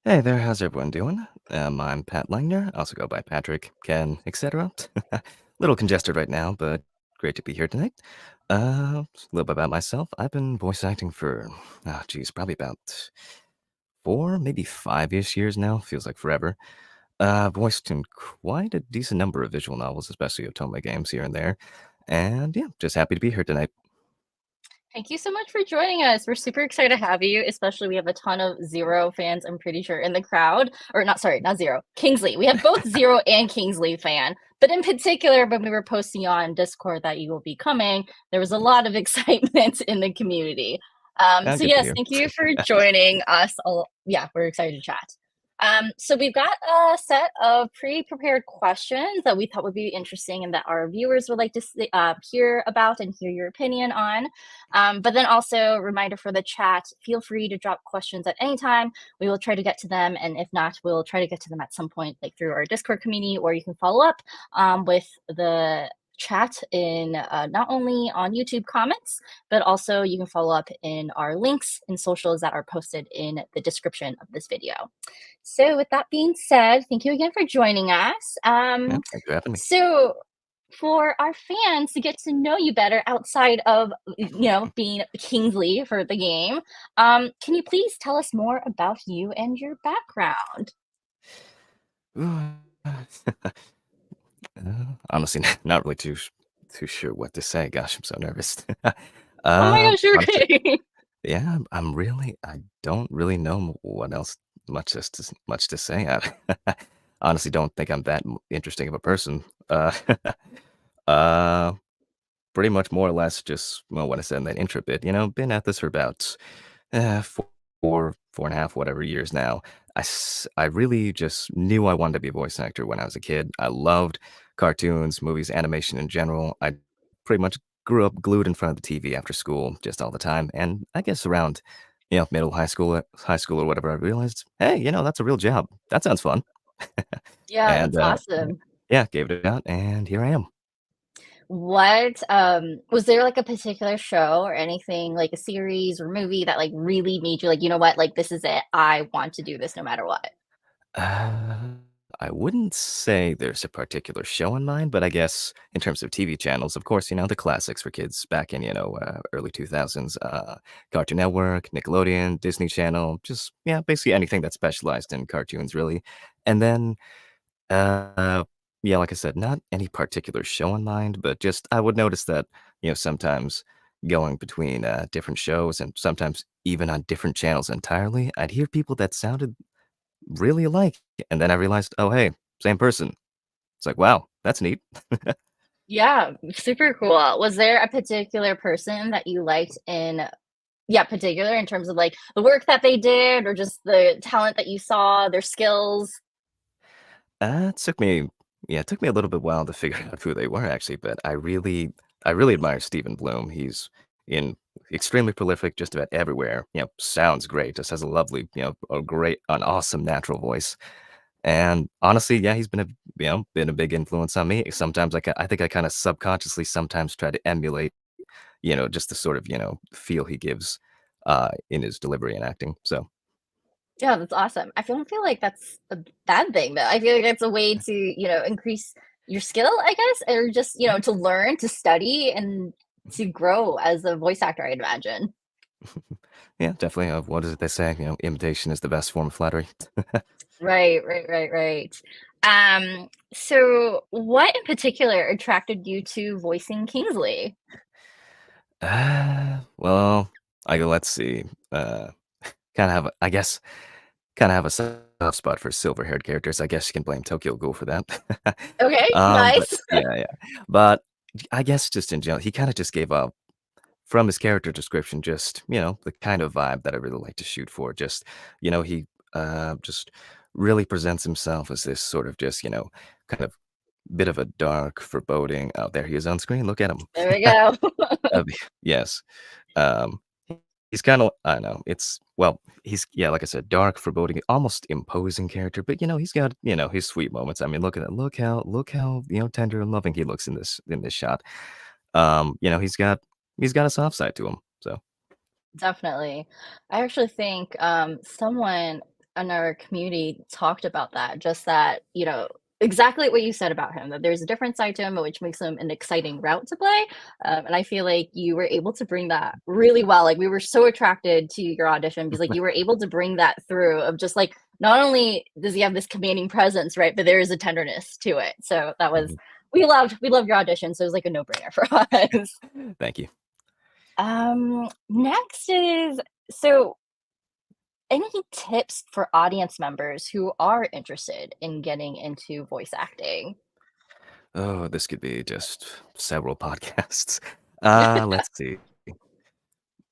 Hey there, how's everyone doing? I'm Pat Langner, also go by Patrick, Ken, etc. Little congested right now, but great to be here tonight. A little bit about myself. I've been voice acting for, probably about 4, maybe 5-ish years now. Feels like forever. Voiced in quite a decent number of visual novels, especially Otome games here and there. And yeah, just happy to be here tonight. Thank you so much for joining us. We're super excited to have you, especially we have a ton of Zero fans, I'm pretty sure, in the crowd. Or not, sorry, not Zero, Kingsley. We have both Zero and Kingsley fan. But in particular, when we were posting on Discord that you will be coming, there was a lot of excitement in the community. So Good to yes, hear. thank you for joining us. Yeah, we're excited to chat. So we've got a set of pre-prepared questions that we thought would be interesting and that our viewers would like to hear about and hear your opinion on. But then also, reminder for the chat, feel free to drop questions at any time. We will try to get to them. And if not, we'll try to get to them at some point, like through our Discord community, or you can follow up with the chat in not only on YouTube comments, but also you can follow up in our links and socials that are posted in the description of this video. So with that being said, thank you again for joining us. Yeah, thanks for having me. So for our fans to get to know you better outside of being Kingsley for the game, can you please tell us more about you and your background? Honestly, not really too sure what to say. Gosh, I'm so nervous. Oh my gosh, you're Honestly, okay. yeah, I don't really know what else much to say. I honestly don't think I'm that interesting of a person. Uh, Pretty much more or less just well, what I said in that intro bit. Been at this for about 4.5, whatever years now. I really just knew I wanted to be a voice actor when I was a kid. I loved cartoons, movies, animation in general. I pretty much grew up glued in front of the TV after school just all the time. And I guess around, middle high school or whatever, I realized, hey, that's a real job. That sounds fun. Yeah, And that's awesome. yeah, gave it a shot, and here I am. What was there like a particular show or anything like a series or movie that like really made you like, you know what, like this is it. I want to do this no matter what. Uh, I wouldn't say there's a particular show in mind, but I guess in terms of TV channels, of course, the classics for kids back in, early 2000s, Cartoon Network, Nickelodeon, Disney Channel, just, yeah, basically anything that specialized in cartoons, really. And then, uh, yeah, like I said, not any particular show in mind, but just I would notice that, sometimes going between different shows and sometimes even on different channels entirely, I'd hear people that sounded really alike, and then I realized, "Oh, hey, same person." It's like, "Wow, that's neat." Yeah, super cool. Was there a particular person that you liked in yeah, particular in terms of, like, the work that they did or just the talent that you saw, their skills? It took me yeah, it took me a little bit while to figure out who they were actually, but I really admire Steven Bloom. He's in extremely prolific just about everywhere, sounds great, just has a lovely, an awesome natural voice, and honestly, yeah, he's been a big influence on me. Sometimes I think I kinda subconsciously sometimes try to emulate, just the sort of, feel he gives, in his delivery and acting, so Yeah, that's awesome. I don't feel like that's a bad thing, though. I feel like it's a way to, increase your skill, I guess, or just, to learn, to study, and to grow as a voice actor, I'd imagine. yeah, definitely, what is it they say, imitation is the best form of flattery. Right, right, right, right. So what in particular attracted you to voicing Kingsley? Well, let's see, kinda have a I guess, kinda have a soft spot for silver-haired characters. I guess you can blame Tokyo Ghoul for that. Okay, But nice. yeah, yeah. But I guess just in general, he kinda just gave up from his character description, just, the kind of vibe that I really like to shoot for. Just, he, just really presents himself as this sort of just, kind of bit of a dark foreboding out there he is on screen, look at him. There we go. Yes. Um, he's kinda I know, he's yeah, like I said, dark, foreboding, almost imposing character, but, he's got, his sweet moments. I mean, look at that. Look how, tender and loving he looks in this shot. He's got a soft side to him, so Definitely. I actually think someone in our community talked about that, just that, exactly what you said about him, that there's a different side to him, which makes him an exciting route to play. And I feel like you were able to bring that really well. Like we were so attracted to your audition because like you were able to bring that through of just like not only does he have this commanding presence, right, but there is a tenderness to it. So that was Mhm. we loved your audition. So it was like a no brainer for us. Thank you. Next is so any tips for audience members who are interested in getting into voice acting? Oh, this could be just several podcasts. Let's see.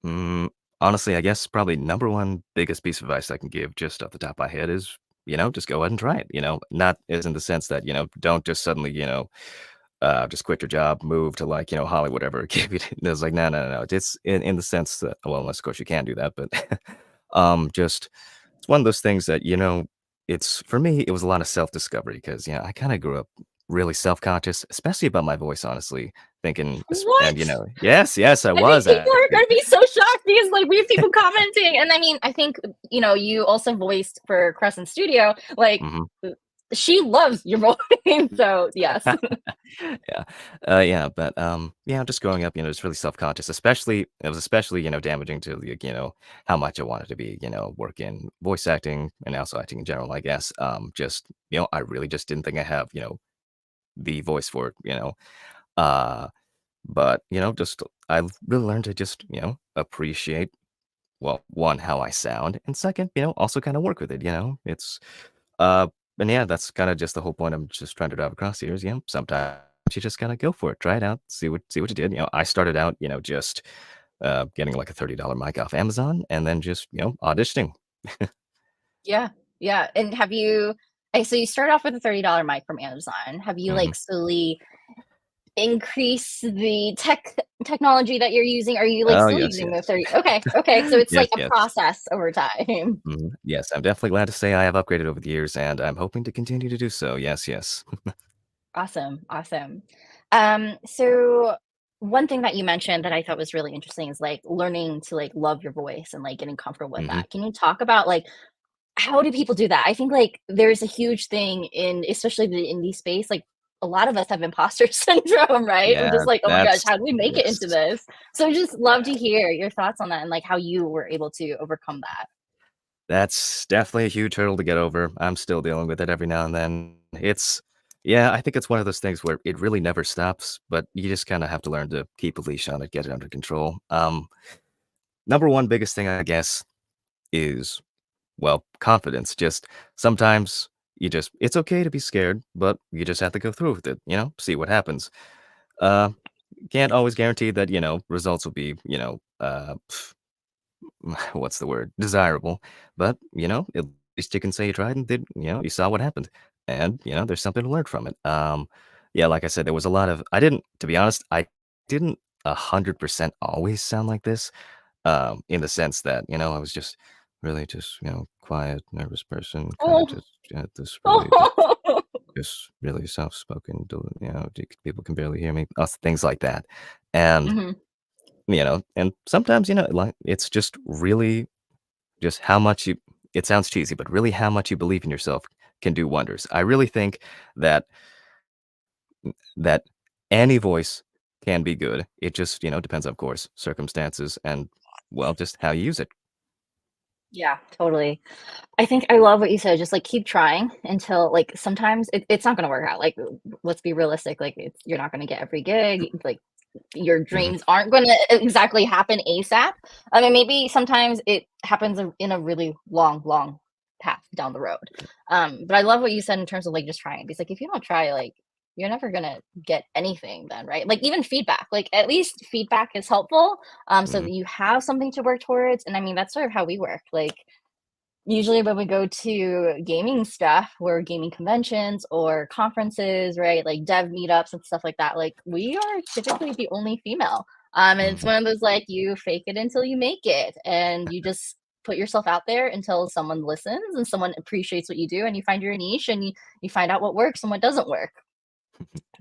Mm, honestly, I guess probably number one biggest piece of advice I can give just off the top of my head is, just go ahead and try it. Not as in the sense that, don't just suddenly, just quit your job, move to like, Hollywood, whatever. It's like, no, no, no, no. It's in the sense that, well, unless of course you can do that, but just it's one of those things that, it's for me, it was a lot of self-discovery because, I kind of grew up really self-conscious, especially about my voice, honestly, thinking, and What? yes, yes, I I think was people are actually. gonna be so shocked because like we have people commenting, and I mean, I think you also voiced for Crescent Studio. Like, Mhm. she loves your voice, so yes. Yeah. Yeah, but, yeah, just growing up, just really self-conscious, especially, damaging to, like, how much I wanted to be, work in voice acting and also acting in general, I guess. Just, I really just didn't think I have, the voice for it. Uh, but, just I've really learned to just, appreciate, well, one, how I sound, and second, also kinda work with it. Uh, and yeah, that's kinda just the whole point I'm just trying to drive across here is, sometimes you just gotta go for it, try it out, see what you did. I started out, just, getting like a $30 mic off Amazon and then just, auditioning. Yeah, yeah. And have you? So you start off with a $30 mic from Amazon. Have you Mhm. like slowly increase the technology that you're using? Are you like Oh, still yes, using the yes. 30? Okay, okay. So it's Yes, like a yes. process over time. Mhm. Yes, I'm definitely glad to say I have upgraded over the years, and I'm hoping to continue to do so. Yes, yes. Awesome, awesome. So one thing that you mentioned that I thought was really interesting is like learning to like love your voice and like getting comfortable with Mhm. that. Can you talk about like how do people do that? I think like there's a huge thing in especially the indie space. Like a lot of us have imposter syndrome, right? We're just Yeah, like, oh my gosh, that's how do we make it into yes. this? So I just love to hear your thoughts on that and like how you were able to overcome that. That's definitely a huge hurdle to get over. I'm still dealing with it every now and then. Yeah, I think it's one of those things where it really never stops, but you just kinda have to learn to keep a leash on it, get it under control. Number one biggest thing, I guess, is, well, confidence. Just sometimes it's okay to be scared, but you just have to go through with it, see what happens. Uh, can't always guarantee that, results will be, what's the word? Desirable. But, at least you can say you tried and did, you saw what happened. And, there's something to learn from it. Yeah, like I said, there was a lot of to be honest, I didn't 100% always sound like this, in the sense that, I was just really just, quiet, nervous person, kind of Oh, just had this really oh. just really soft-spoken, people can barely hear me, things like that. And, Mhm. and sometimes, like it's just really just how much you it sounds cheesy, but really how much you believe in yourself can do wonders. I really think that that any voice can be good. It just, depends, of course, circumstances and, well, just how you use it. Yeah, totally. I think I love what you said, just, like, keep trying until like, sometimes it's not gonna work out, like, let's be realistic, like, you're not gonna get every gig, like, your Mhm, dreams aren't gonna exactly happen ASAP. I mean, maybe sometimes it happens in a really long, long path down the road. But I love what you said in terms of, like, just trying, because, like, if you don't try, like, you're never gonna get anything then, right? Like, even feedback, like, at least feedback is helpful, so mhm, that you have something to work towards, and I mean, that's sort of how we work, like, usually when we go to gaming stuff or gaming conventions or conferences, right? Like dev meetups and stuff like that, like we are typically the only female. And it's mhm, one of those like you fake it until you make it and you just put yourself out there until someone listens and someone appreciates what you do and you find your niche and you find out what works and what doesn't work.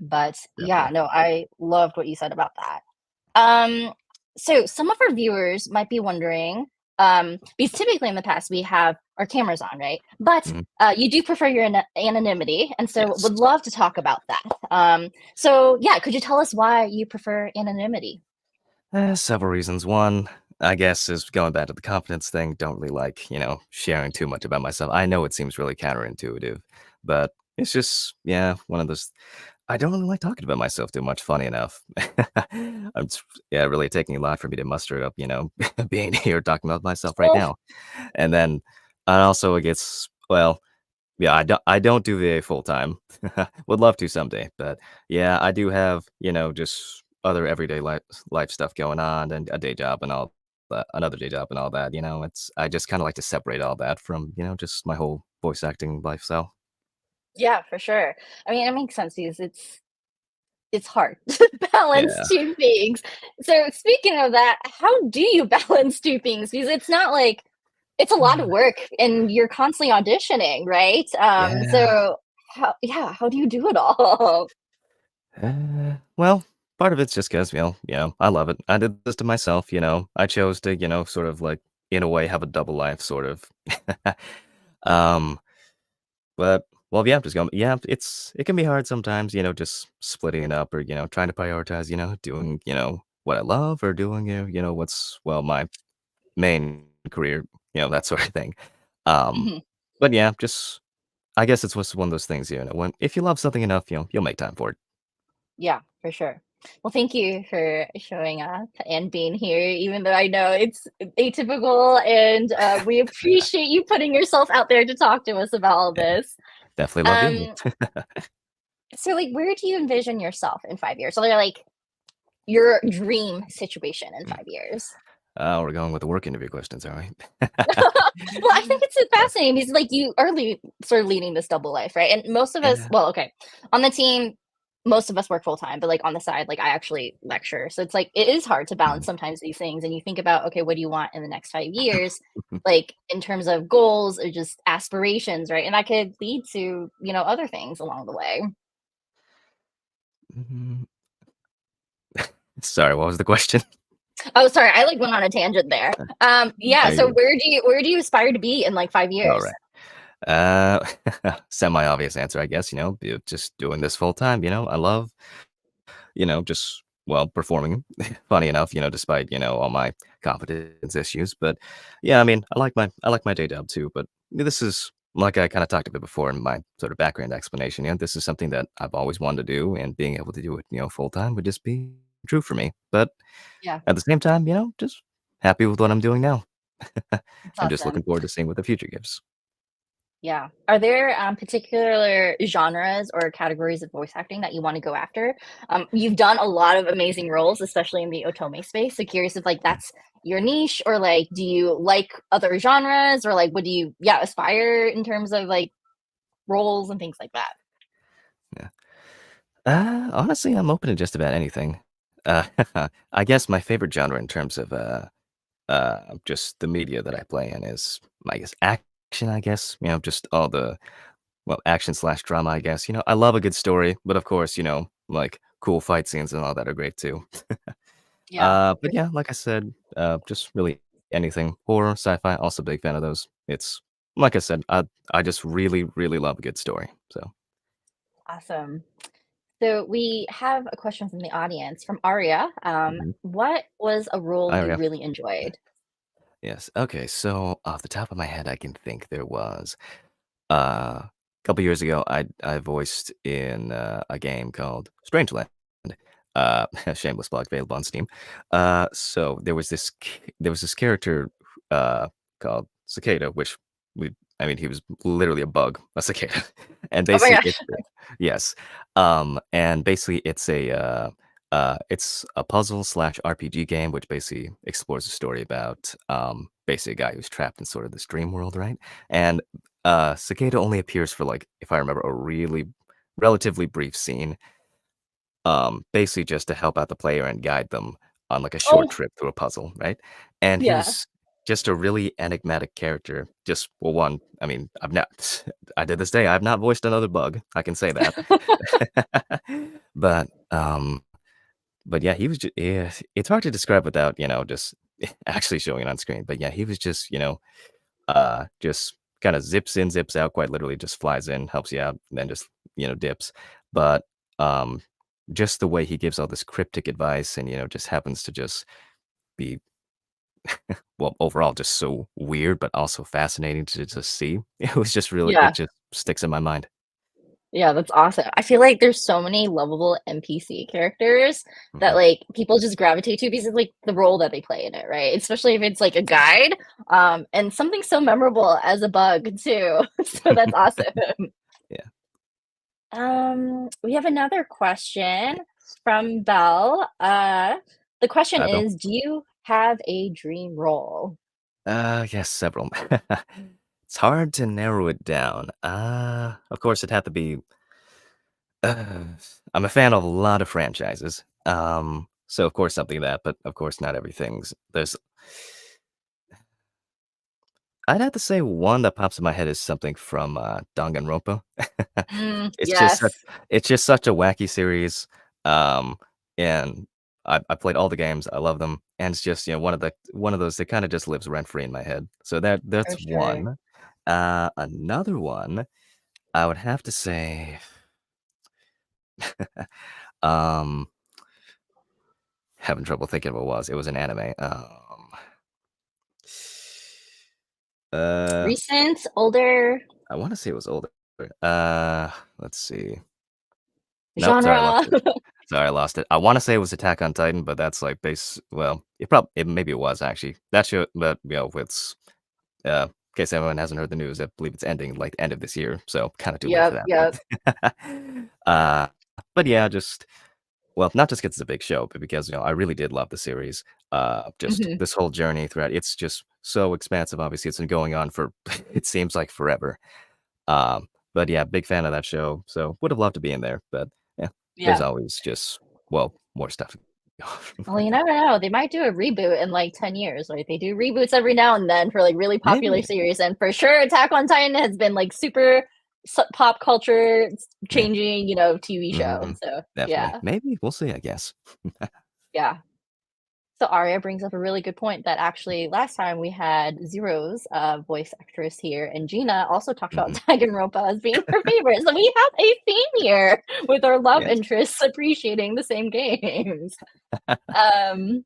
But yeah, definitely. no, I loved what you said about that. Um, so some of our viewers might be wondering, because typically in the past we have our cameras on, right? But Mhm. you do prefer your anonymity, and so Yes. would love to talk about that. So yeah, could you tell us why you prefer anonymity? Several reasons. One, I guess, is going back to the confidence thing. Don't really like, sharing too much about myself. I know it seems really counterintuitive, but it's just, yeah, one of those. I don't really like talking about myself too much, funny enough. Yeah, really taking a lot for me to muster up, being here talking about myself right Oh, now. And then, and also it gets, well, yeah, I don't do VA full time. Would love to someday, but yeah, I do have, just other everyday life stuff going on and a day job and all that, another day job and all that, it's I just kind of like to separate all that from, just my whole voice acting lifestyle. yeah, for sure. I mean, it makes sense because it's hard to balance Yeah. two things. So speaking of that, how do you balance two things? Because it's not like it's a lot of work and you're constantly auditioning, right? Yeah. So how do you do it all? Well, part of it's just because I love it. I did this to myself, I chose to, sort of like in a way have a double life sort of. um But, well, yeah, just going yeah, it can be hard sometimes, just splitting it up or, trying to prioritize, doing, what I love or doing, what's, well, my main career, that sort of thing. Um, Mhm. but yeah, just I guess it's just one of those things, when if you love something enough, you'll make time for it. Yeah, for sure. Well, thank you for showing up and being here, even though I know it's atypical, and we appreciate you putting yourself out there to talk to us about all Yeah, this. definitely love being Um, here. so like, where do you envision yourself in 5 years? So they're like your dream situation in Mm. 5 years. We're going with the work interview questions, all right? Well, I think it's fascinating because like you are sort of leading this double life, right? And most of us, Yeah. well, okay, on the team, most of us work full time, but like on the side, like I actually lecture. So it's like it is hard to balance Mhm. sometimes these things. And you think about, okay, what do you want in the next 5 years? Like in terms of goals or just aspirations, right? And that could lead to, other things along the way. Mhm. Sorry, what was the question? Oh, sorry, I like went on a tangent there. Yeah. Are So you where do you aspire to be in like 5 years? alright. Uh, Semi-obvious answer, I guess, just doing this full time, I love, just, well, performing, funny enough, despite, all my confidence issues, but, yeah, I mean, I like my day job too, but this is like I kinda talked about before in my sort of background explanation, this is something that I've always wanted to do, and being able to do it, full time would just be true for me, but Yeah, at the same time, just happy with what I'm doing now, that's and just awesome. looking forward to seeing what the future gives. Yeah. Are there, particular genres or categories of voice acting that you wanna go after? You've done a lot of amazing roles, especially in the Otome space, so curious if, like, that's your niche or, like, do you like other genres or, like, what do you, yeah, aspire in terms of, like, roles and things like that? Yeah. Honestly, I'm open to just about anything. Uh, I guess my favorite genre in terms of, just the media that I play in is, I guess, action, I guess, just all the, well, action/drama, I guess, I love a good story, but of course, like, cool fight scenes and all that are great too. Yeah. But yeah, like I said, just really anything. Horror, sci-fi, also big fan of those. It's like I said, I just really, really love a good story, so Awesome. So we have a question from the audience from Aria. mhm. What was a role Oh, you yeah. really enjoyed? Yes. Okay. So off the top of my head, I can think there was a couple years ago. I voiced in a game called Strangeland. Shameless plug, available on Steam. So there was this character uh, called Cicada, which I mean, he was literally a bug, a cicada, and Oh my basically gosh. yes, and basically it's a puzzle slash RPG game, which basically explores a story about, basically a guy who's trapped in sort of this dream world, right? And, Cicada only appears for, like, if I remember, a really relatively brief scene, basically just to help out the player and guide them on, like, a short Oh, trip through a puzzle, right? And he yeah. was just a really enigmatic character. Just well, one, I mean, I've not I did this day, I've not voiced another bug, I can say that. But, but yeah, he was just yeah, it's hard to describe without, just actually showing it on screen, but yeah, he was just, just kinda zips in, zips out, quite literally just flies in, helps you out, and then just, dips. But, um, just the way he gives all this cryptic advice and, just happens to just be, well, overall just so weird, but also fascinating to see. It was just really it Yeah. just sticks in my mind. Yeah, that's awesome. I feel like there's so many lovable NPC characters that, Mhm. like, people just gravitate to because of, like, the role that they play in it, right? Especially if it's, like, a guide, and something so memorable as a bug too. So that's awesome. Yeah. We have another question from Belle. The question Bill. is, do you have a dream role? Yes, several. It's hard to narrow it down. Of course, it'd have to be uh, I'm a fan of a lot of franchises. So of course something like that, but of course not everything's there's I'd have to say one that pops in my head is something from, Danganronpa. It's just such Yes, it's just such a wacky series, um, and I played all the games, I love them, and it's just, one of those that kinda just lives rent free in my head. So for that's sure. one. Another one, I would have to say, um, having trouble thinking of what it was. It was an anime, uh, Recent, older, I wanna say it was older. Let's see. Nope, sorry, I lost genre? it. Sorry, I lost it. I wanna say it was Attack on Titan, but that's, like, well, it maybe it was actually. That show but, it's, in case anyone hasn't heard the news, I believe it's ending, like, the end of this year, so kinda too late for Yep, that, yep. but uh, but yeah, just well, not just 'cause it's a big show, but because, I really did love the series. Just Mhm. this whole journey throughout it's just so expansive, obviously, it's been going on for it seems like forever. But yeah, big fan of that show, so would have loved to be in there, but yeah, there's Yeah. always just, well, more stuff to Well, you never know. They might do a reboot in like 10 years, right? They do reboots every now and then for like really popular Maybe. series. And for sure, Attack on Titan has been like super pop culture Yeah. changing, TV show. Mhm. So, Definitely. yeah, Maybe. We'll see, I guess. yeah. So, Arya brings up a really good point that actually last time we had Zero's voice actress here, and Gina also talked about Mhm. Danganronpa as being her favorite. So, we have a theme here with our love Yes. interests appreciating the same games. Um,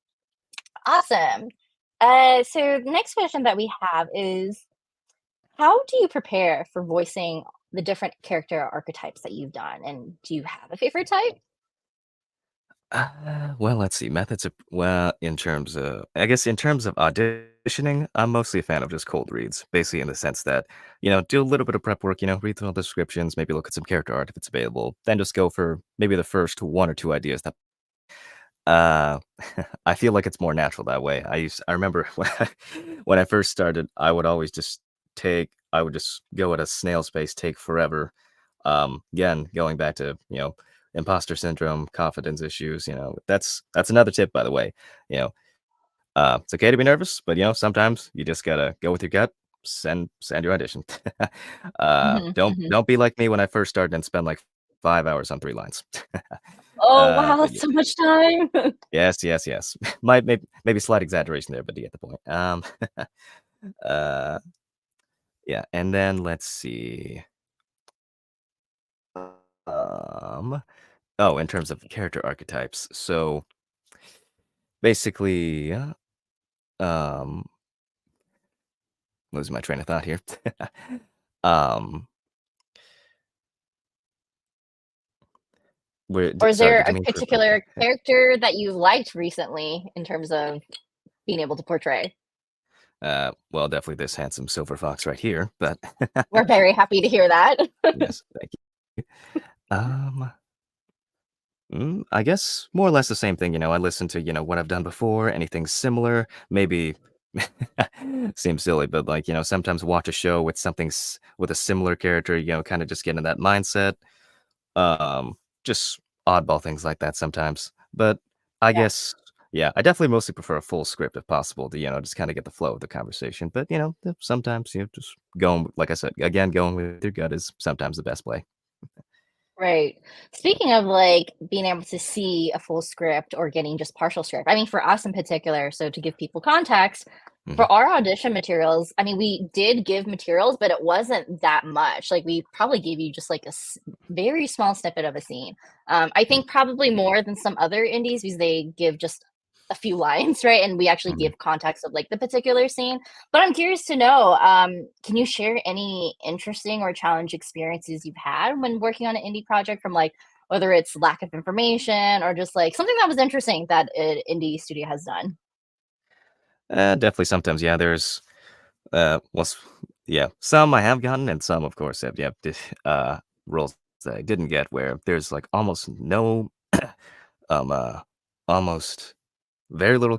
Awesome. So the next question that we have is, how do you prepare for voicing the different character archetypes that you've done? And do you have a favorite type? Well, let's see, methods of well, in terms of I guess in terms of auditioning, I'm mostly a fan of just cold reads, basically in the sense that, do a little bit of prep work, read through all the descriptions, maybe look at some character art if it's available, then just go for maybe the first 1 or 2 ideas that uh, I feel like it's more natural that way. I remember when I first started, I would just go at a snail's pace, take forever. Again, going back to, imposter syndrome, confidence issues, that's another tip, by the way. You know, it's okay to be nervous, but sometimes you just gotta go with your gut, send your audition. Hmm, hmm. Don't be like me when I first started and spend like 5 hours on 3 lines. Oh, wow, But that's so much time. yes, yes, yes. Maybe slight exaggeration there, but you get the point. Uh, yeah, and then let's see. Um, oh, in terms of character archetypes. So basically, um, losing my train of thought here. um, Or is sorry, there did you a mean for? particular character that you liked recently in terms of being able to portray? Well, definitely this handsome silver fox right here, but We're very happy to hear that. yes, thank you. I guess more or less the same thing, I listen to, what I've done before, anything similar, maybe seems silly, but like, sometimes watch a show with with a similar character, kind of just get in that mindset. Just oddball things like that sometimes. But I Yeah, guess, yeah, I definitely mostly prefer a full script if possible to, just kind of get the flow of the conversation. But, sometimes, just going, like I said, again, going with your gut is sometimes the best play. right. Speaking of like being able to see a full script or getting just partial script, I mean, for us in particular, so to give people context, Mhm, For our audition materials, I mean, we did give materials, but it wasn't that much. Like, we probably gave you just like a very small snippet of a scene. I mm, think probably more than some other indies because they give just a few lines, right? And we actually mhm. give context of like the particular scene. But I'm curious to know, can you share any interesting or challenge experiences you've had when working on an indie project from like whether it's lack of information or just like something that was interesting that an indie studio has done? Definitely sometimes, yeah, there's, well, yeah, some I have gotten and some, of course, have, yeah, roles that I didn't get where there's, like, almost no, um, almost very little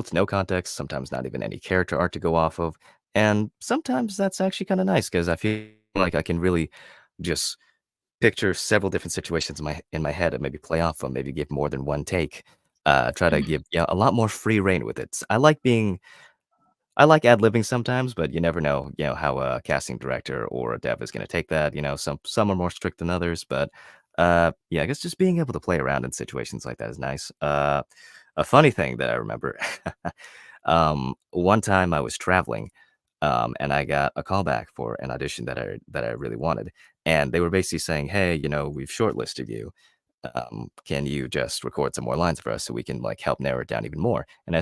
to no context, sometimes not even any character art to go off of, and sometimes that's actually kinda nice because I feel like I can really just picture several different situations in my head and maybe play off them, maybe give more than one take, try to give, yeah, a lot more free rein with it. I like ad-libbing sometimes, but you never know, how a casting director or a dev is gonna take that, some are more strict than others, but, yeah, I guess just being able to play around in situations like that is nice. A funny thing that I remember, one time I was traveling, and I got a call back for an audition that I really wanted, and they were basically saying, "Hey, we've shortlisted you. Can you just record some more lines for us so we can, like, help narrow it down even more?" And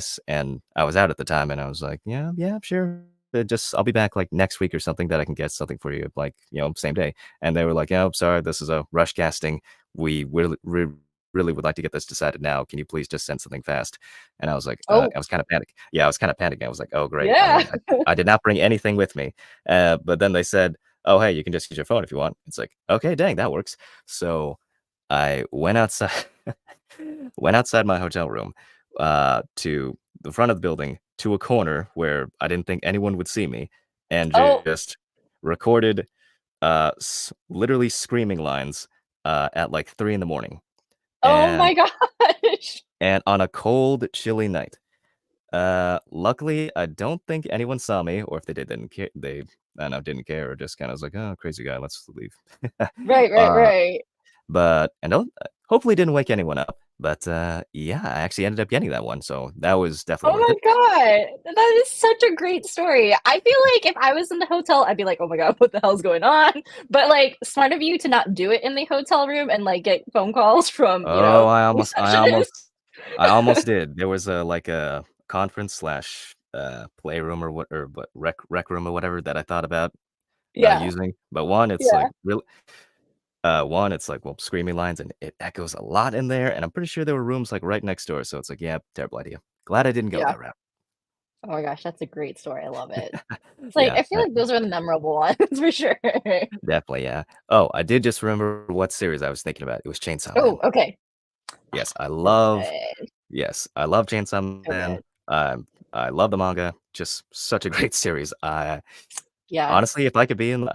I was out at the time, and I was like, "Yeah, yeah, sure. Just I'll be back, like, next week or something that I can get something for you, like, same day." And they were like, "Oh, sorry, this is a rush casting. We really would like to get this decided now. Can you please just send something fast?" And I was like, Oh, I was kinda panicked. Yeah, I was kinda panicking. I was like, "Oh, great." I yeah. mean, I did not bring anything with me. But then they said, "Oh, hey, you can just use your phone if you want." It's like, "Okay, dang, that works." So I went outside went outside my hotel room, to the front of the building, to a corner where I didn't think anyone would see me, and Oh, just recorded, literally screaming lines, at, like, 3 in the morning, oh and my gosh. on a cold, chilly night. Luckily, I don't think anyone saw me, or if they did, they, I don't know, didn't care or just kinda was like, "Oh, crazy guy, let's leave." Right, right, Uh right. But and don't hopefully didn't wake anyone up, but, yeah, I actually ended up getting that one, so that was Oh definitely worth my it. god, that is such a great story. I feel like if I was in the hotel, I'd be like, "Oh my god, what the hell's going on?" But, like, smart of you to not do it in the hotel room and, like, get phone calls from, Oh, receptionists. I almost did. There was like, a conference slash, playroom or what, rec room or whatever that I thought about, Yeah, using, but one, it's yeah, like one, it's like, well, screaming lines, and it echoes a lot in there, and I'm pretty sure there were rooms, like, right next door, so it's like, yeah, terrible idea. Glad I didn't go yeah. that route. Oh my gosh, that's a great story, I love it. It's like, Yeah, I feel like those are the memorable ones for sure. definitely, yeah. Oh, I did just remember what series I was thinking about. It was Chainsaw Oh, Man. okay. Yes, So good, I love Chainsaw so Man. good. I love the manga. Just such a great series. I Yes. honestly, if I could be in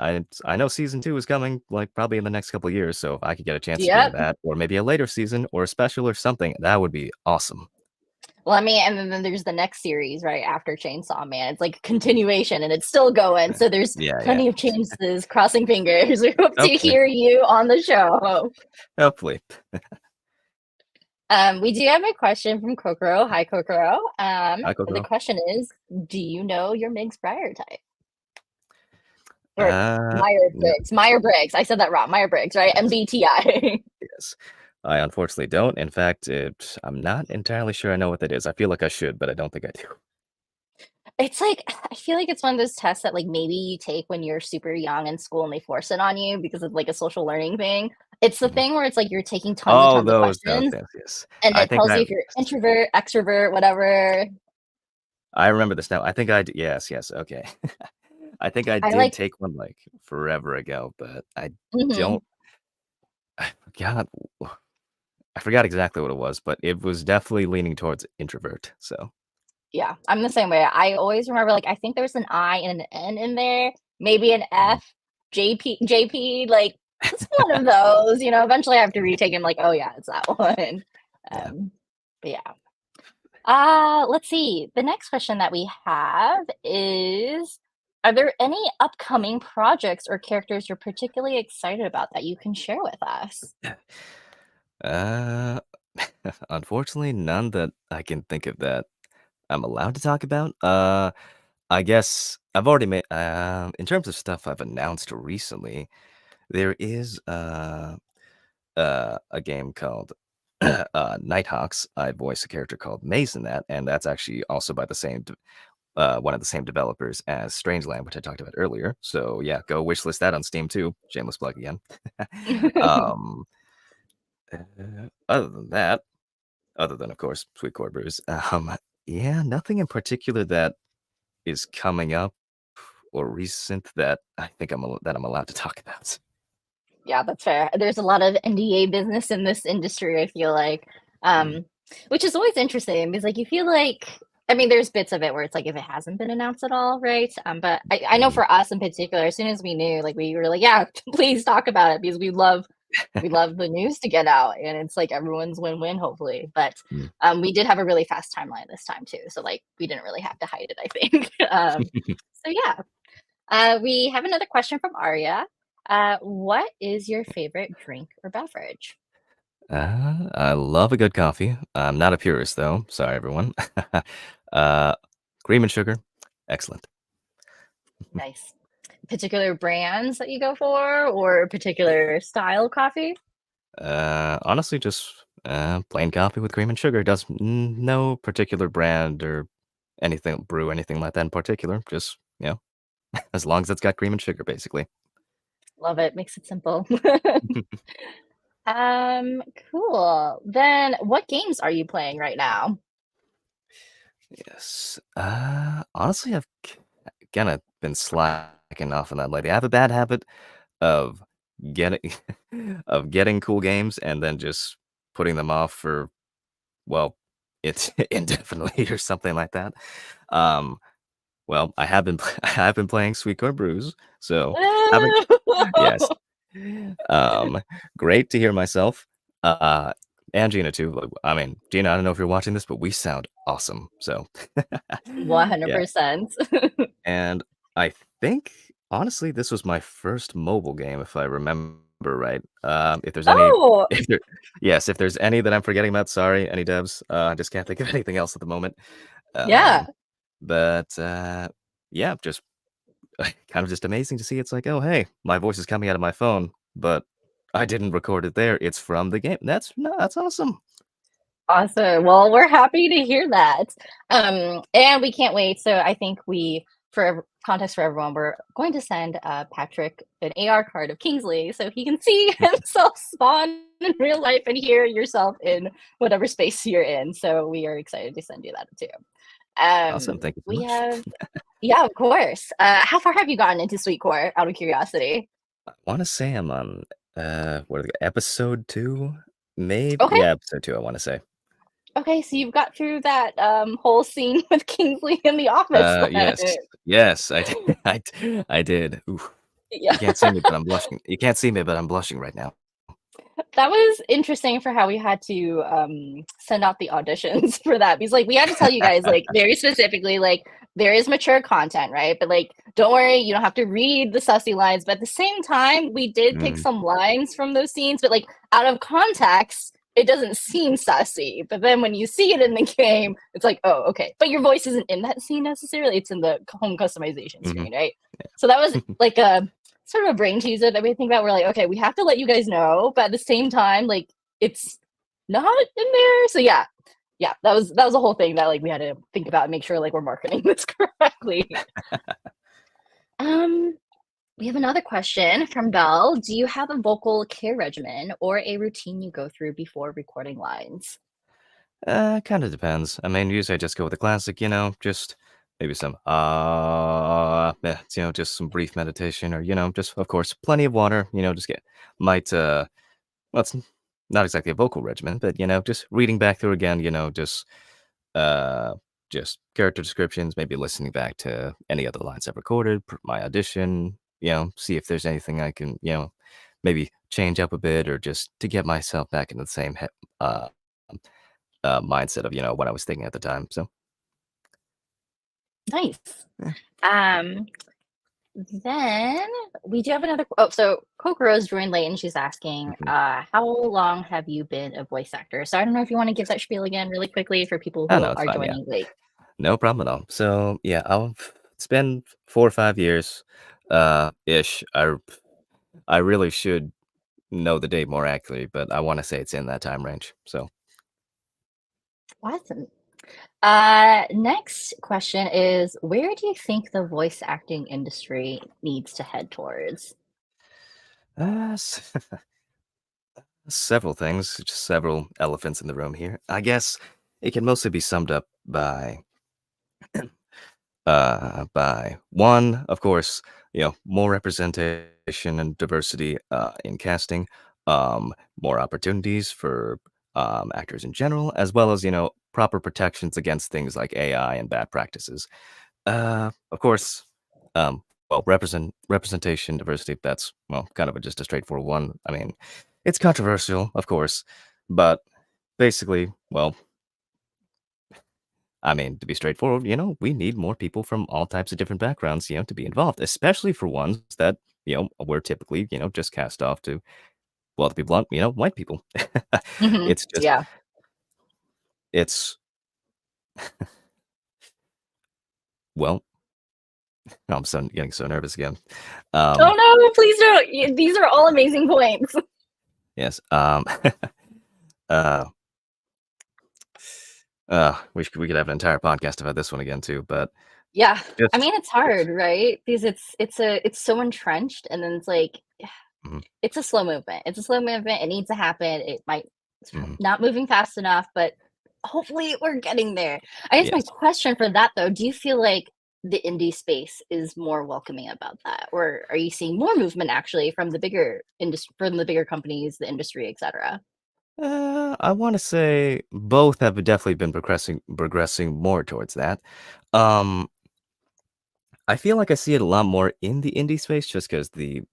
I know season 2 is coming, like, probably in the next couple of years, so if I could get a chance to be in Yep. that or maybe a later season or a special or something, that would be awesome. Well, I mean, and then there's the next series, right, after Chainsaw Man. It's like a continuation and it's still going, so there's Yeah, yeah. plenty of chances, crossing fingers. We hope to Hopefully. hear you on the show. Hopefully. We do have a question from Kokoro. Hi, Kokoro. Hi, And the Coco. question is, do you know your Mig's Briar type? Or No, Meyer-Briggs. I said that wrong. Meyer-Briggs, right? yes, MBTI. yes. I unfortunately don't. In fact, I'm not entirely sure I know what that is. I feel like I should, but I don't think I do. It's like I feel like it's one of those tests that, like, maybe you take when you're super young in school and they force it on you because of, like, a social learning thing. It's the Mhm. thing where it's like you're taking tons and Oh, tons of those, questions, yes, yes. and I it think tells I you if you're yes. introvert, extrovert, whatever. I remember this now. I think I d yes, yes, okay. I think I I did like take one, like, forever ago, but I mhm. don't I forgot I forgot exactly what it was, but it was definitely leaning towards introvert, so Yeah, I'm the same way. I always remember, like, I think there's an I and an N in there, maybe an mhm. F, JP, like, it's one of those, eventually I have to retake and like, "Oh, yeah, it's that one." Yeah. Um, but yeah. Let's see. The next question that we have is, are there any upcoming projects or characters you're particularly excited about that you can share with us? Uh, unfortunately, none that I can think of that I'm allowed to talk about? I guess I've already made in terms of stuff I've announced recently, there is, a game called, Nighthawks. I voice a character called Maze in that, and that's actually also by the same one of the same developers as Strangeland, which I talked about earlier. So, yeah, go wishlist that on Steam too. Shameless plug again. Um, other than that, other than, of course, Sweetcore Brews, yeah, nothing in particular that is coming up or recent that I think I'm allowed to talk about. Yeah, that's fair. There's a lot of NDA business in this industry, I feel like, Mm, um, which is always interesting because, like, you feel like I mean, there's bits of it where it's like if it hasn't been announced at all, right? But I know mhm. for us in particular, as soon as we knew, like, we were like, "Yeah, please talk about it," because we love the news to get out, and it's like everyone's win-win, hopefully. But Mm. we did have a really fast timeline this time too, so like we didn't really have to hide it, I think. So yeah. We have another question from Arya. What is your favorite drink or beverage? I love a good coffee. I'm not a purist though. Sorry, everyone. uh, Cream and sugar, excellent. Nice. Particular brands that you go for or particular style coffee? Honestly, just plain coffee with cream and sugar. Does no particular brand or anything brew anything like that in particular. Just as long as it's got cream and sugar, basically. Love it. Makes it simple. Cool. Then what games are you playing right now? Yes. Honestly, I've kind of been slacking off on that lately. I have a bad habit of getting of getting cool games and then just putting them off for, well, it's indefinitely or something like that. Um, well, I have been I have been playing Sweetcore Brews, so having yes. Um, Great to hear myself. And Gina too. Like, I mean, Gina, I don't know if you're watching this, but we sound awesome. So, yeah. 100%. And I think honestly, this was my first mobile game, if I remember right. If there's any, Oh, if there, yes, if there's any that I'm forgetting about, sorry, any devs. I just can't think of anything else at the moment. yeah. Um, but yeah, just kind of just amazing to see. It's like, oh hey, my voice is coming out of my phone, but I didn't record it there. It's from the game. That's no, that's awesome. Awesome. Well, we're happy to hear that. And we can't wait. So I think for context for everyone, we're going to send Patrick an AR card of Kingsley so he can see himself spawn in real life and hear yourself in whatever space you're in. So we are excited to send you that too. Awesome. Thank you so We much. have, yeah, of course. How far have you gotten into Sweetcore out of curiosity? I want to say I'm on what are they, episode 2? Maybe Okay. yeah, episode 2 I want to say. Okay. So you've got through that whole scene with Kingsley in the office then. Yes. Yes, I did. I did. Ooh. Yeah. You can't see me, but I'm blushing. You can't see me, but I'm blushing right now. That was interesting for how we had to, send out the auditions for that, because, like, we had to tell you guys, like, very specifically, like, there is mature content, right? But, like, don't worry, you don't have to read the sussy lines, but at the same time, we did pick Mm, some lines from those scenes, but, like, out of context, it doesn't seem sussy, but then when you see it in the game, it's like, "Oh, okay." But your voice isn't in that scene necessarily, it's in the home customization mhm. screen, right? So that was, like, a sort of a brain teaser that we think about. We're like, okay, we have to let you guys know, but at the same time, like it's not in there. So yeah, yeah, that was a whole thing that like we had to think about and make sure like we're marketing this correctly. Um, we have another question from Belle. Do you have a vocal care regimen or a routine you go through before recording lines? Kinda depends. I mean, usually I just go with the classic, just maybe some, just some brief meditation or, just, of course, plenty of water, just might, well, it's not exactly a vocal regimen, but, just reading back through again, uh, just character descriptions, maybe listening back to any other lines I've recorded, my audition, see if there's anything I can, maybe change up a bit or just to get myself back into the same uh, mindset of, what I was thinking at the time. So, Nice. yeah. Um, Then we do have another. Oh, so Coke Rose joined late and she's asking, Mhm. how long have you been a voice actor? So I don't know if you want to give that spiel again really quickly for people Oh, who no, it's are fine. Yeah. joining late. No problem at all. So, yeah, I'll it's been 4 or 5 years, ish. I really should know the date more accurately, but I wanna say it's in that time range, so, Awesome. Next question is, where do you think the voice acting industry needs to head towards? uh, s several things, just several elephants in the room here. I guess it can mostly be summed up by one, of course, more representation and diversity in casting, um, more opportunities for actors in general, as well as proper protections against things like AI and bad practices. Of course, well, representation, diversity. That's well, kind of just a straightforward one. I mean, it's controversial, of course, but basically, well, I mean, to be straightforward, we need more people from all types of different backgrounds, to be involved, especially for ones that, we're typically, just cast off to, well, to be blunt, white people. Hmm. It's just, Yeah. it's, well, I'm getting so nervous again. Oh Um, no, please don't. These are all amazing points. yes. Uh, we could have an entire podcast about this one again too, but Yeah. I just, mean, it's hard, right? Because it's so entrenched, and then it's like mhm, it's a slow movement. It's a slow movement. It needs to happen. It might it's mhm, not moving fast enough, but hopefully we're getting there. I guess my yes. question for that though, do you feel like the indie space is more welcoming about that? Or are you seeing more movement actually from the bigger industry from the bigger companies, the industry, etc.? I want to say both have definitely been progressing more towards that. Um, I feel like I see it a lot more in the indie space just because the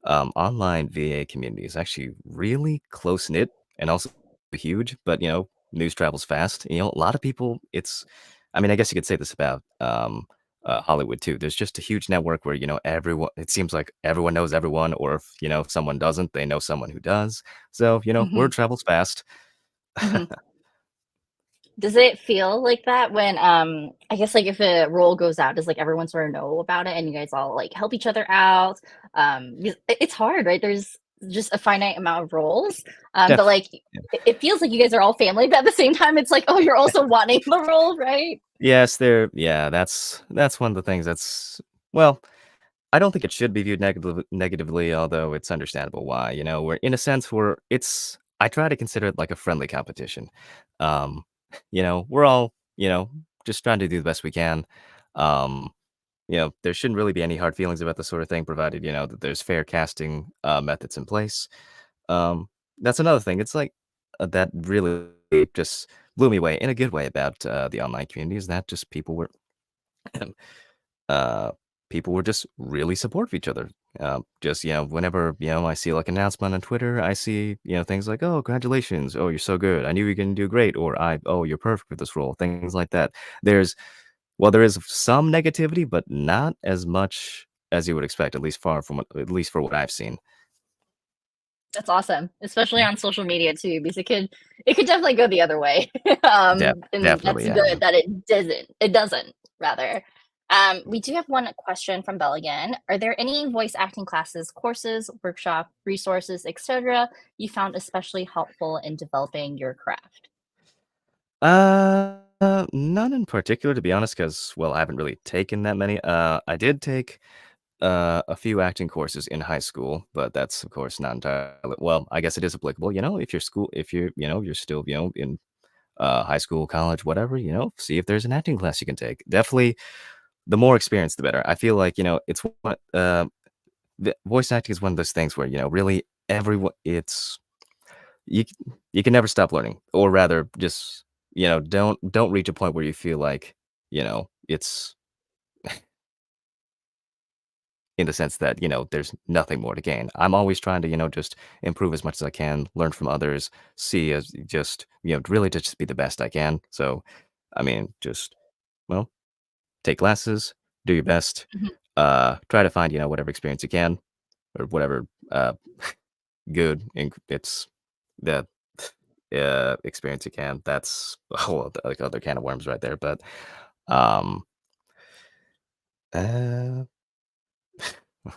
online VA community is actually really close knit and also huge. But news travels fast. A lot of people. I mean, I guess you could say this about Hollywood too. There's just a huge network where everyone. It seems like everyone knows everyone, or if someone doesn't, they know someone who does. So Hmm. word travels fast. Hmm. Does it feel like that when I guess like if a role goes out, does like everyone sort of know about it and you guys all like help each other out? Because it's hard, right? There's just a finite amount of roles. But Def like it feels like you guys are all family, but at the same time it's like, oh, you're also wanting the role, right? Yes, yeah, that's one of the things that's well, I don't think it should be viewed negatively, although it's understandable why, we're in a sense I try to consider it like a friendly competition. Um, we're all, just trying to do the best we can. Um, there shouldn't really be any hard feelings about this sort of thing, provided, that there's fair casting methods in place. Um, that's another thing. It's like that really just blew me away in a good way about the online community is that just uh, people were just really supportive of each other. Just whenever I see like an announcement on Twitter, I see things like, "Oh, congratulations! Oh, you're so good! I knew you were going to do great!" Or "Oh, you're perfect for this role." Things like that. There's there is some negativity, but not as much as you would expect. At least for what I've seen. That's awesome, especially Mhm. on social media too, because it could definitely go the other way. And Definitely, that's yeah. good that it doesn't rather. We do have one question from Bell again. Are there any voice acting classes, courses, workshop, resources, etc. you found especially helpful in developing your craft? None in particular, to be honest, because well, I haven't really taken that many. I did take a few acting courses in high school, but that's of course not entirely well, I guess it is applicable, if you're still, in high school, college, whatever, see if there's an acting class you can take. Definitely the more experience the better. I feel like, it's what the voice acting is one of those things where, really everyone it's you can never stop learning. Or rather just, don't reach a point where you feel like, it's in the sense that, there's nothing more to gain. I'm always trying to, just improve as much as I can, learn from others, see as just, really to just be the best I can. So, I mean, just, well, take classes, do your best, Mhm. try to find, whatever experience you can or whatever good it's the experience you can. That's a whole like other can of worms right there. But Um, uh, I'm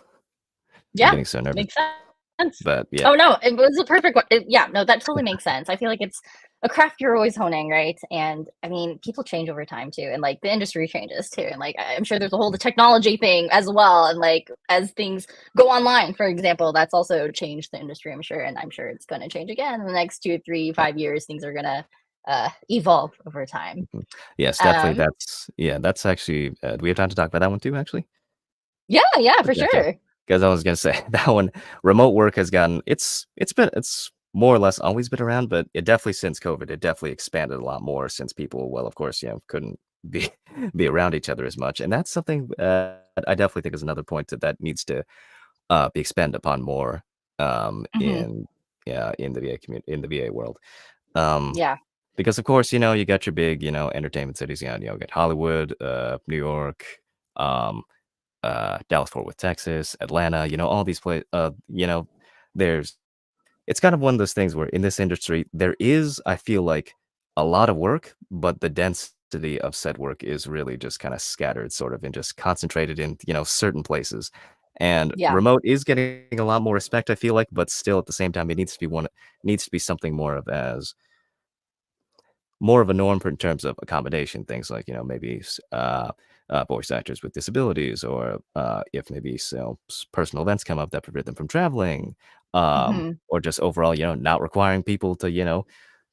Yeah, getting so nervous, makes sense. but yeah. Oh, no, it was a perfect one. Yeah, no, that totally makes sense. I feel like it's a craft you're always honing, right? And I mean, people change over time too, and like the industry changes too. And like I'm sure there's a whole technology thing as well. And like as things go online, for example, that's also changed the industry, I'm sure. And I'm sure it's gonna change again in the next 2, 3, Yeah. 5 years. Things are gonna evolve over time. Mhm. Yes, definitely. Um, That's actually, do we have time to talk about that one too, actually? yeah, yeah, for Okay, okay. sure. Because I was gonna say that one, remote work has gotten it's more or less always been around, but it definitely since COVID, it definitely expanded a lot more since people, well, of course, couldn't be be around each other as much, and that's something, I definitely think is another point that needs to, be expanded upon more, Hmm. in in the VA in the VA world. Um, Yeah. because of course, you got your big, entertainment cities, you got Hollywood, New York, um Dallas Fort Worth, Texas, Atlanta, all these places. There's it's kind of one of those things where in this industry there is, I feel like, a lot of work, but the density of said work is really just kind of scattered, sort of, and just concentrated in certain places. And Yeah. remote is getting a lot more respect, I feel like, but still at the same time, it needs to be something more of a norm in terms of accommodation, things like, maybe voice actors with disabilities, or if maybe personal events come up that prevent them from traveling, Hmm. or just overall, not requiring people to,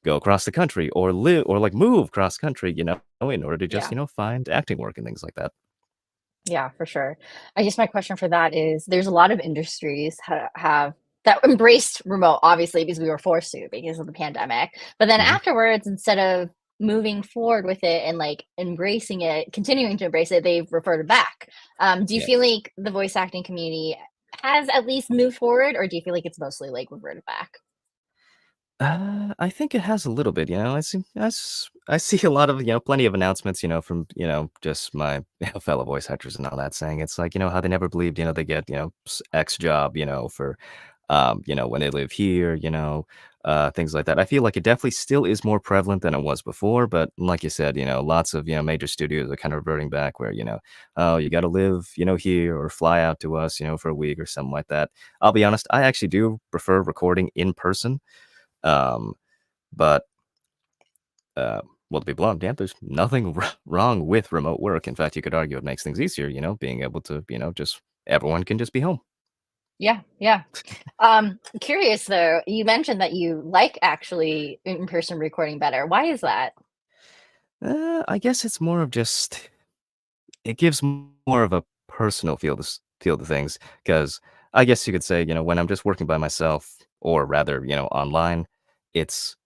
go across the country or live or like move cross country, in order to just, Yeah. find acting work and things like that. Yeah, for sure. I guess my question for that is there's a lot of industries have that embraced remote, obviously, because we were forced to because of the pandemic. But then Hmm. afterwards, instead of moving forward with it and like embracing it, continuing to embrace it, they've reverted back. Do you feel Yes. like the voice acting community has at least moved forward, or do you feel like it's mostly like reverted back? I think it has a little bit, I see a lot of, plenty of announcements, from, just my fellow voice actors and all that, saying it's like, how they never believed, they get, X job, for, when they live here, things like that. I feel like it definitely still is more prevalent than it was before, but like you said, lots of, major studios are kind of reverting back where, oh, you got to live, here or fly out to us, for a week or something like that. I'll be honest, I actually do prefer recording in person. Um, but, uh, well, to be blunt, yeah, there's nothing wrong with remote work. In fact, you could argue it makes things easier, being able to, just everyone can just be home. Yeah, yeah. Curious though, you mentioned that you like actually in-person recording better. Why is that? I guess it's more of just it gives more of a personal feel to things, because I guess you could say, when I'm just working by myself, or rather, online, it's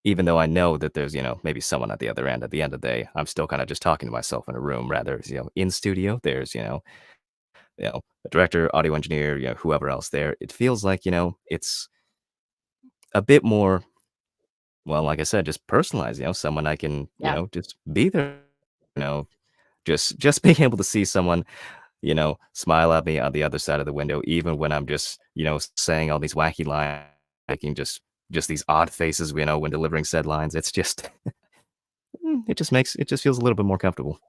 even though I know that there's, maybe someone at the other end, at the end of the day, I'm still kind of just talking to myself in a room. Rather, in studio, there's, a director, audio engineer, whoever else there. It feels like, it's a bit more, well, like I said, just personalized, someone I can, Yeah. just be there, you know, just being able to see someone, smile at me on the other side of the window, even when I'm just, saying all these wacky lines, making just these odd faces, when delivering said lines. It's just it just feels a little bit more comfortable.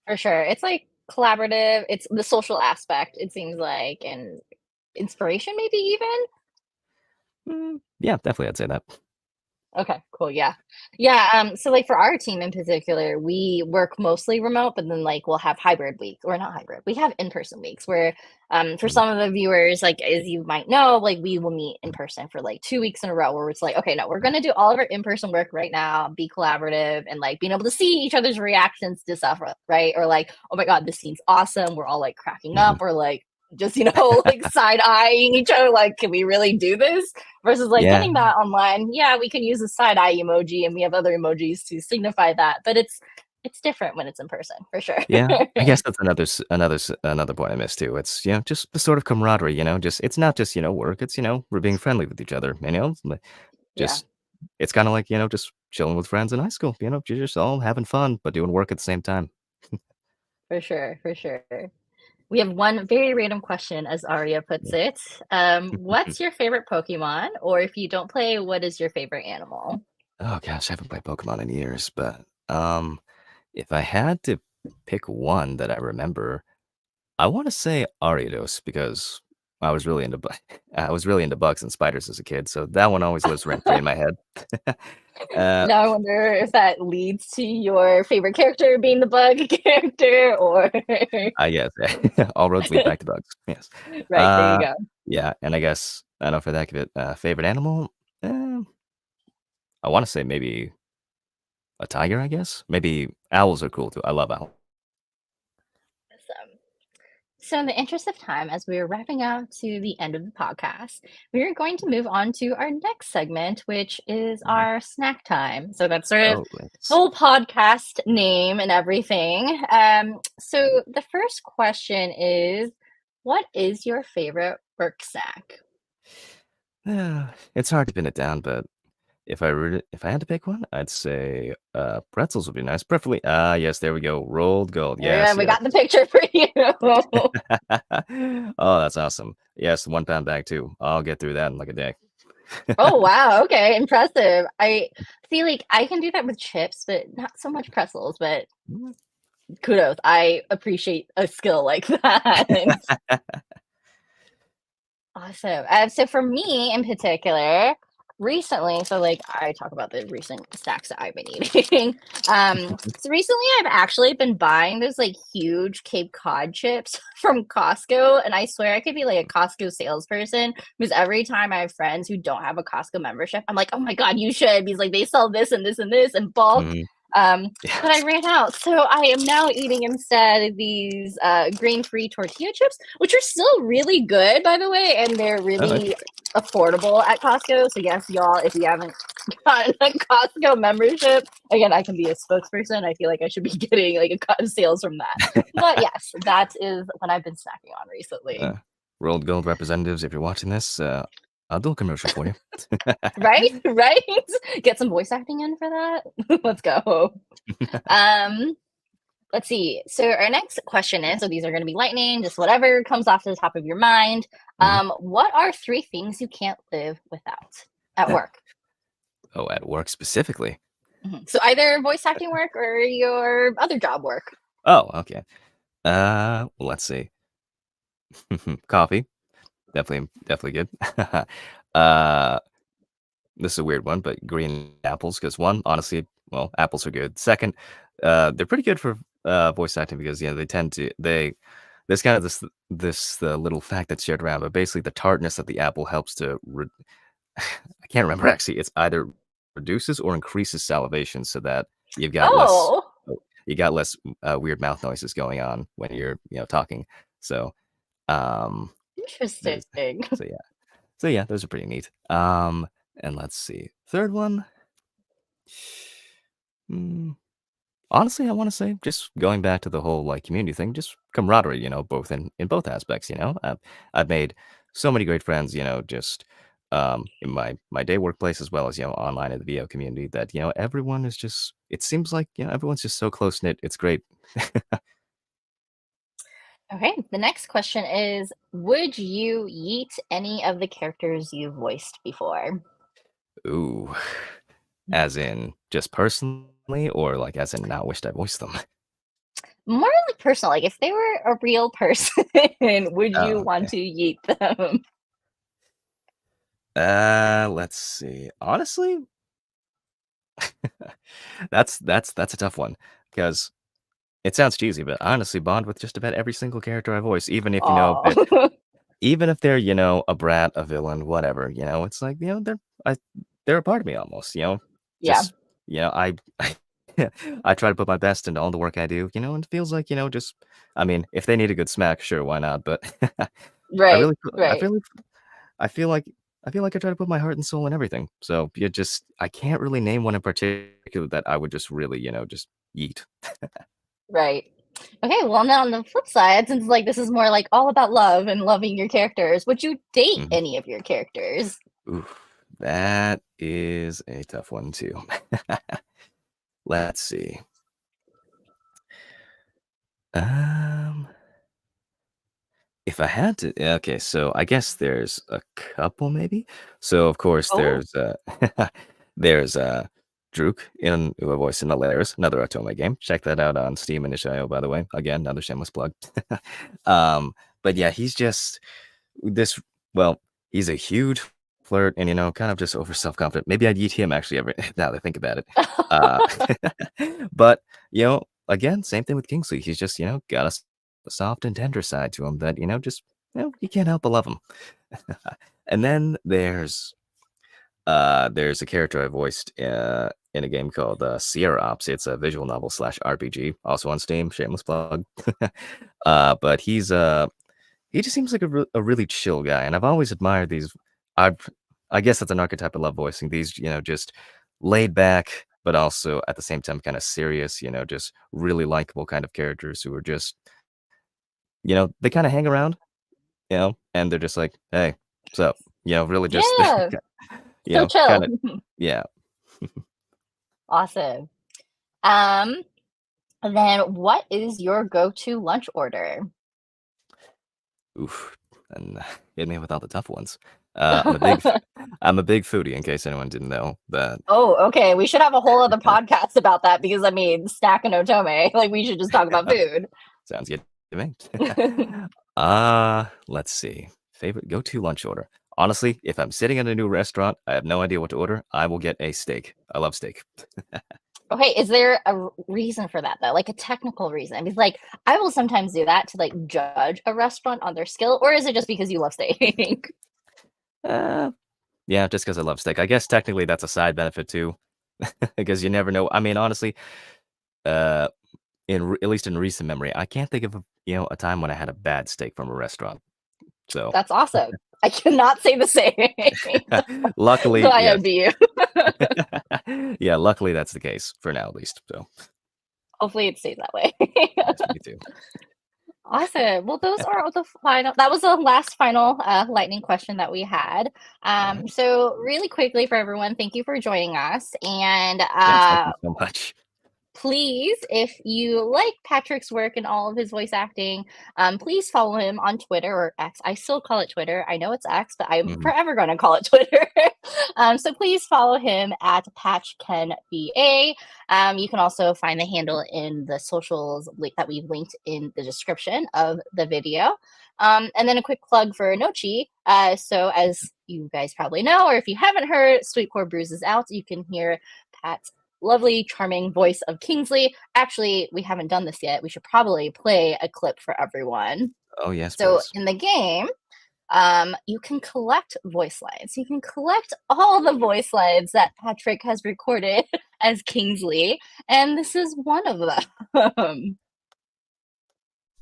For sure. It's like collaborative, it's the social aspect, it seems like, and inspiration maybe even? Yeah, definitely, I'd say that. Okay, cool, yeah. Yeah, so, like, for our team in particular, we work mostly remote, but then, like, we'll have hybrid weeks or not hybrid, we have in-person weeks where, for Mhm, some of the viewers, like, as you might know, like, we will meet in person for, like, 2 weeks in a row where it's like, "Okay, no, we're gonna do all of our in-person work right now, be collaborative," and, like, being able to see each other's reactions to stuff, right? Or like, "Oh my god, this scene's awesome," we're all, like, cracking mhm. up or, like, just, like, side-eyeing each other, like, "Can we really do this?" Versus like Yeah. getting that online, yeah, we can use a side eye emoji and we have other emojis to signify that, but it's different when it's in person for sure. Yeah, I guess that's another point I missed too. It's, just the sort of camaraderie, just it's not just, work, it's, we're being friendly with each other, Yeah, just it's kinda like, just chilling with friends in high school, you're just all having fun, but doing work at the same time. for sure, for sure. We have one very random question, as Arya puts Yeah. it. What's your favorite Pokemon? Or if you don't play, what is your favorite animal? Oh gosh, I haven't played Pokemon in years, but, If I had to pick one that I remember, I wanna say Ariados because I was really into bu I was really into bugs and spiders as a kid, so that one always lives rent free in my head. Uh, Now I wonder if that leads to your favorite character being the bug character or I guess all roads lead back to bugs, yes. right, there you Uh, go. yeah, and I guess, I don't know, for the heck of it, favorite animal? I wanna say maybe a tiger, I guess? Maybe owls are cool too, I love owls. Awesome. So, in the interest of time, as we are wrapping up to the end of the podcast, we are going to move on to our next segment, which is Mhm. our snack time. So, that's sort of Oh, the nice. whole podcast name and everything. So, the first question is, what is your favorite work snack? Yeah, it's hard to pin it down, but if I had to pick one, I'd say, pretzels would be nice, preferably yes, there we go, rolled gold, Yeah, yes, we yes. got the picture for you. Oh, that's awesome. Yes, the one-pound bag too. I'll get through that in, like, a day. Oh, wow. Okay, impressive. I feel like I can do that with chips, but not so much pretzels. But Mm. kudos. I appreciate a skill like that. Awesome. So for me in particular, recently, so like I talk about the recent snacks that I've been eating. So recently I've actually been buying those like huge Cape Cod chips from Costco, and I swear I could be like a Costco salesperson because every time I have friends who don't have a Costco membership, I'm like, oh my god, you should. Because like they sell this and this and this in bulk. Mhm. Um, but I Yes. ran out, so I am now eating instead these grain-free tortilla chips, which are still really good, by the way, and they're Oh, really interesting. affordable at Costco. So yes, y'all, if you haven't gotten a Costco membership, again, I can be a spokesperson. I feel like I should be getting like a cut of sales from that. But yes, that is what I've been snacking on recently. Uh, rolled gold representatives, if you're watching this, I'll do a commercial for you. Right? Right? Get some voice acting in for that. Let's go. Um, let's see. So our next question is, so these are going to be lightning, just whatever comes off the top of your mind. Mhm. What are three things you can't live without at Yeah. work? Oh, at work specifically? Mhm. So either voice acting work or your other job work. Oh, okay. Well, let's see. Coffee, definitely good. Uh, this is a weird one, but green apples, because 1, honestly, well, apples are good. 2nd, they're pretty good for, voice acting because, they tend to there's kind of this little fact that's shared around, but basically the tartness of the apple helps to I can't remember actually, it's either reduces or increases salivation so that you've got less Oh, oh, you got less, weird mouth noises going on when you're, talking. So, um, interesting. there's so yeah. So yeah, those are pretty neat. And let's see. 3rd one, mm, honestly, I wanna say just going back to the whole, like, community thing, just camaraderie, both in both aspects, I've made so many great friends, just, in my day workplace as well as, online in the VO community that, everyone is just it seems like, everyone's just so close-knit, it's great. Okay, the next question is, would you yeet any of the characters you voiced before? Ooh, as in just personally or, like, as in not wished I voiced them? More like personal, like if they were a real person, would you Oh, want okay. to yeet them? Let's see. Honestly, that's a tough one because it sounds cheesy, but I honestly bond with just about every single character I voice, even if, Oh, even if they're, a brat, a villain, whatever, it's like, I they're a part of me almost, yeah, just, I I try to put my best into all the work I do, and it feels like, just I mean, if they need a good smack, sure, why not? But I right, really I right, feel like I feel like I feel like I try to put my heart and soul in everything. So, I can't really name one in particular that I would just really, just eat. right. Okay, well, now on the flip side, since like this is more like all about love and loving your characters, would you date Mhm. any of your characters? Oof, that is a tough one too. Let's see. Um, if I had to, okay, so I guess there's a couple maybe. So of course Oh, there's there's Druk in a voice in Alaris, another Otome game. Check that out on Steam and itch.io, by the way. Again, another shameless plug. um, but yeah, he's just this. Well, he's a huge flirt, and kind of just over self confident. Maybe I'd eat him actually. Now that I think about it, uh, but again, same thing with Kingsley. He's just got a soft and tender side to him that just you can't help but love him. And then there's a character I voiced in a game called Sierra Ops. It's a visual novel slash RPG, also on Steam. Shameless plug. But he just seems like a really chill guy, and I've always admired these. I guess that's an archetype I love voicing. These, just laid back, but also at the same time kind of serious. Just really likable kind of characters who are just, they kind of hang around, and they're just like, hey, what's up? Really just, Yeah, so kind chill. of, yeah. Awesome. And then what is your go-to lunch order? Oof, and hit me with all the tough ones. I'm a big foodie, in case anyone didn't know. But Oh, okay. We should have a whole other podcast about that because I mean, snack and Otome. Like we should just talk about food. sounds good to me. Let's see. Favorite go-to lunch order. Honestly, if I'm sitting at a new restaurant, I have no idea what to order. I will get a steak. I love steak. Okay, is there a reason for that though? Like a technical reason? Because like I will sometimes do that to like judge a restaurant on their skill, or is it just because you love steak? Uh, yeah, just because I love steak. I guess technically that's a side benefit too, because you never know. I mean, honestly, uh, at least in recent memory, I can't think of a time when I had a bad steak from a restaurant. So That's awesome. I cannot say the same. So luckily, I yes. envy you. Yeah, luckily that's the case for now, at least. So Hopefully it stays that way. yes, me too. Awesome. Well, those are all the final. That was the last final lightning question that we had. All right. So really quickly for everyone, thank you for joining us. And Yes, thank you so much. please, if you like Patrick's work and all of his voice acting, please follow him on Twitter or X. I still call it Twitter. I know it's X, but I'm Mhm. forever going to call it Twitter. So please follow him at PatchKenVA. You can also find the handle in the socials link that we've linked in the description of the video. And then a quick plug for Nochi. So as you guys probably know, or if you haven't heard, Sweetcore Brews is out. You can hear Pat's lovely, charming voice of Kingsley. Actually, we haven't done this yet. We should probably play a clip for everyone. Oh, yes, So please. in the game, you can collect voice lines. You can collect all the voice lines that Patrick has recorded as Kingsley, and this is one of them.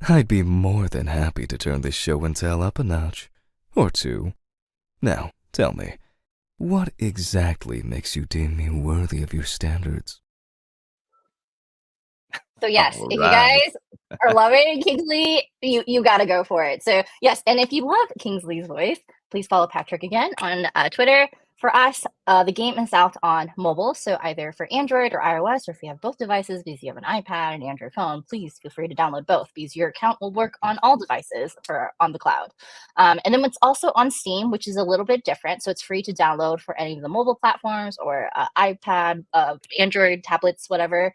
I'd be more than happy to turn this show and tell up a notch. Or two. Now, tell me, what exactly makes you deem me worthy of your standards? So yes, All if you right. guys are loving Kingsley, you got to go for it. So yes, and if you love Kingsley's voice, please follow Patrick again on Twitter. For us, the game is out on mobile, so either for Android or iOS, or if you have both devices, because you have an iPad and Android phone, please feel free to download both, because your account will work on all devices for on the cloud. And then it's also on Steam, which is a little bit different, so it's free to download for any of the mobile platforms or iPad, Android tablets, whatever.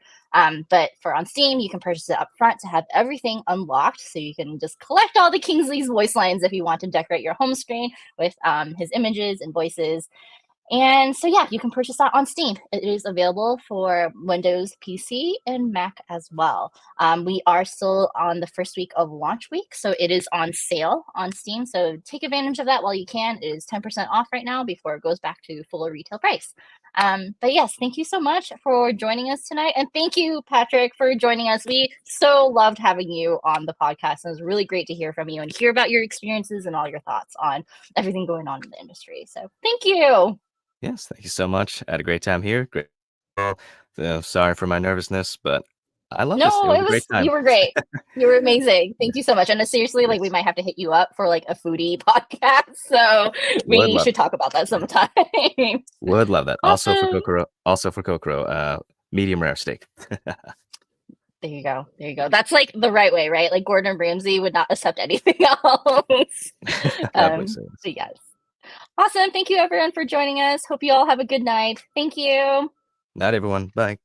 But for on Steam, you can purchase it up front to have everything unlocked. So you can just collect all the Kingsley's voice lines if you want to decorate your home screen with his images and voices. And so, yeah, you can purchase that on Steam. It is available for Windows, PC, and Mac as well. We are still on the first week of launch week, so it is on sale on Steam. So take advantage of that while you can. It is 10% off right now before it goes back to full retail price. But yes, thank you so much for joining us tonight. And thank you, Patrick, for joining us. We so loved having you on the podcast. And it was really great to hear from you and hear about your experiences and all your thoughts on everything going on in the industry. So thank you. Yes, thank you so much. I had a great time here. Great. Sorry for my nervousness, but I love this. It No, was a great you time. were great. You were amazing. Thank you so much. And seriously, like we Yes. might have to hit you up for like a foodie podcast. So Would we love should talk about that sometime. would love that. Awesome. Also for Kokoro, medium rare steak. There you go. There you go. That's like the right way, right? Like Gordon Ramsay would not accept anything else. Lovely scenes. But yes. Awesome. Thank you everyone for joining us. Hope you all have a good night. Thank you. Night, everyone. Bye.